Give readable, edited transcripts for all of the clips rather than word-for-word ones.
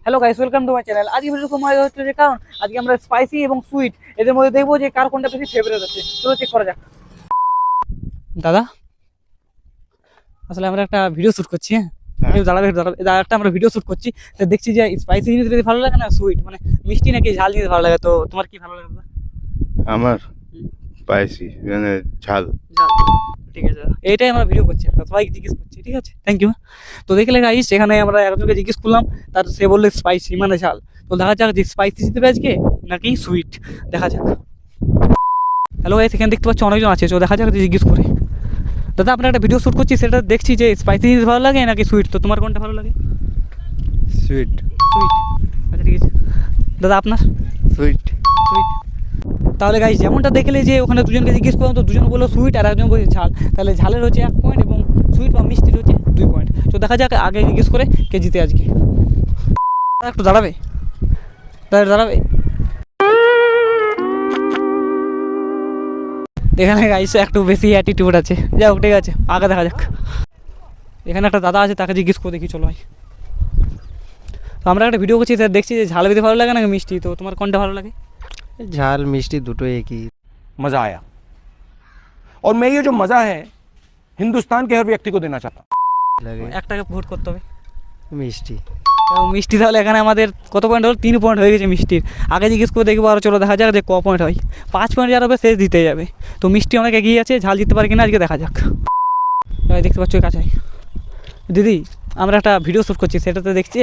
Hello guys, welcome to my channel. আজকে video সময় হচ্ছে যে কারণ আজকে আমরা স্পাইসি এবং সুইট এদের মধ্যে দেখবো যে কার কোনটা বেশি ফেভারিট আছে। চলো চেক করা যাক। দাদা, আসলে আমরা একটা ভিডিও শুট করছি। হ্যাঁ, দাঁড়াবে একটা আমরা ভিডিও শুট করছি, তো দেখছি যে স্পাইসি জিনিস বেশি ভালো লাগে না সুইট, মানে মিষ্টি নাকি ঝাল জিনিস ভালো লাগে। তো তোমার কি ভালো লাগে দাদা? আমার স্পাইসি মানে ঝাল। ঝাল, ঠিক আছে। এইটাই আমরা ভিডিও করছি, একটা সবাইকে জিজ্ঞেস করছি, ঠিক আছে, থ্যাংক ইউ। তো দেখলে গাইস, এখানে আমরা একজনকে জিজ্ঞেস করলাম, তার সে বললো স্পাইসি মানে ঝাল। তো দেখা যাক যে স্পাইসি জিতবে আজকে নাকি সুইট, দেখা যাক। হ্যালো গাইস, এখানে দেখতে পাচ্ছি অনেকজন আছে, তো দেখা যাক যে জিজ্ঞেস করে। দাদা, আপনার একটা ভিডিও শ্যুট করছি, সেটা দেখছি যে স্পাইসি জিনিস ভালো লাগে নাকি সুইট, তো তোমার কোনটা ভালো লাগে? সুইট। সুইট, আচ্ছা ঠিক আছে। দাদা আপনার? সুইট। সুইট। তাহলে গাইস, যেমনটা দেখলে যে ওখানে দুজনকে জিজ্ঞেস করলাম, তো দুজন বললো সুইট আর একজন বলছে ঝাল। তাহলে ঝালের হচ্ছে 1 পয়েন্ট এবং সুইট বা মিষ্টির হচ্ছে 2 পয়েন্ট। তো দেখা যাক আগে জিজ্ঞেস করে কে জিতে আজকে। একটু দাঁড়াবে, দাঁড়াবে। এখানে গাইস একটু বেশি অ্যাটিটিউড আছে, যাই হোক ঠিক আছে, আগে দেখা যাক। এখানে একটা দাদা আছে, তাকে জিজ্ঞেস করে দেখি, চলো ভাই। তো আমরা একটা ভিডিও করছি, স্যার দেখছি যে ঝাল বেশি ভালো লাগে নাকি মিষ্টি, তো তোমার কোনটা ভালো লাগে? झाल मिष्टी दुटो एक ही। मजा आया और मैं ये जो मजा है हिंदुस्तान के हर व्यक्ति को देना चाहता हूँ। लगे একটাকে ভোট করতে হবে। मिष्टी। তো মিষ্টি, তাহলে এখানে আমাদের কত পয়েন্ট হলো? 3 পয়েন্ট হয়ে গেছে মিষ্টির। আগে জিজ্ঞেস করে দেখবো, আর চলো দেখা যাক যে ক পয়েন্ট হয়। 5 পয়েন্ট যার হবে সে দিতে যাবে। তো মিষ্টি অনেক এগিয়ে আছে, ঝাল জিততে পারে কিনা আজকে দেখা যাক। দেখতে পাচ্ছ কাছে দিদি, আমরা একটা ভিডিও শ্যুট করছি, সেটাতে দেখছি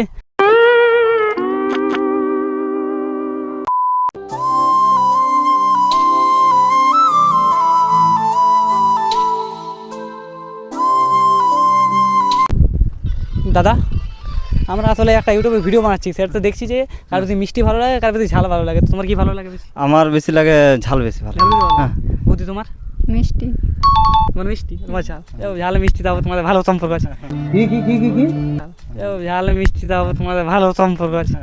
দাদা, আমরা আসলে একটা ইউটিউবে ভিডিও বানাচ্ছি, সেটাতে দেখছি যে কার বেশি মিষ্টি ভালো লাগে, কার বেশি ঝাল ভালো লাগে। তো তোমার কি ভালো লাগে বেশি? আমার বেশি লাগে ঝাল বেশি ভালো। ঝাল বেশি ভালো লাগে। হ্যাঁ। বৌদি তোমার? মিষ্টি। তোমার মিষ্টি, তোমার ঝাল। ঝাল মিষ্টি, তাও তোমাদের ভালো সম্পর্ক আছে। ঝাল মিষ্টি, তাও তোমাদের ভালো সম্পর্ক আছে।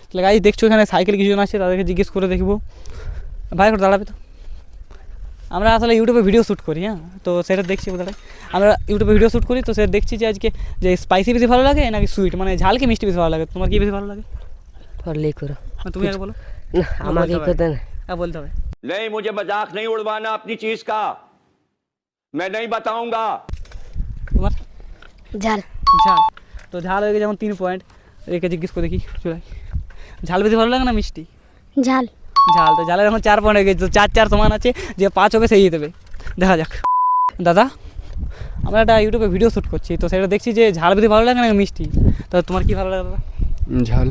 তাহলে গাইস দেখছো, এখানে সাইকেল কিছুজন আছে, তাদেরকে জিজ্ঞেস করে দেখবো। ভাই একটু দাঁড়াবে তো। আমরা আসলে ইউটিউবে ভিডিও শ্যুট করি, হ্যাঁ, তো সেটা দেখছি দাঁড়ায়। আমরা ইউটিউবে ভিডিও শ্যুট করি, তো সেটা দেখছি যে আজকে যে স্পাইসি বেশি ভালো লাগে নাকি সুইট, মানে ঝাল কি মিষ্টি বেশি ভালো লাগে। তোমার কি বেশি ভালো লাগে? তুমি আগে বলো। আমাকে বলতে হবে। नहीं, मुझे मजाक नहीं उड़वाना अपनी चीज का, मैं नहीं बताऊंगा। তোমার? ঝাল। ঝাল। তো ঝাল হয়ে গেছে যেমন 3 পয়েন্ট। রেখে জিজ্ঞেস করে দেখি, চলে। ঝাল বেশি ভালো লাগে না মিষ্টি? ঝাল। ঝাল। তো ঝালের এখন 4 পয়েন্ট হয়ে গেছে, তো 4-4 সমান আছে, যে 5 হবে সেই দেবে, দেখা যাক। দাদা, আমরা একটা ইউটিউবে ভিডিও শ্যুট করছি, তো সেটা দেখছি যে ঝাল বেশি ভালো লাগে না মিষ্টি, তো তোমার কি ভালো লাগে দাদা? ঝাল।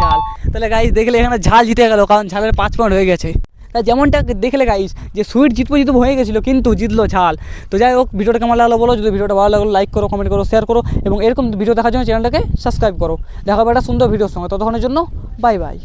ঝাল। তাহলে গাইস দেখলে এখানে ঝাল জিতে গেল, কারণ ঝালের 5 পয়েন্ট হয়ে গেছে। তাই যেমনটা দেখলে গাইস, যে সুইট জিতবো হয়ে গেছিলো, কিন্তু জিতলো ঝাল। তো যাই হোক, ভিডিওটা কেমন লাগলো বলো। যদি ভিডিওটা ভালো লাগলো লাইক করো, কমেন্ট করো, শেয়ার করো, এবং এরকম ভিডিও দেখার জন্য চ্যানেলটাকে সাবস্ক্রাইব করো। দেখা হবে একটা সুন্দর ভিডিওর সঙ্গে। ততক্ষণের জন্য বাই বাই।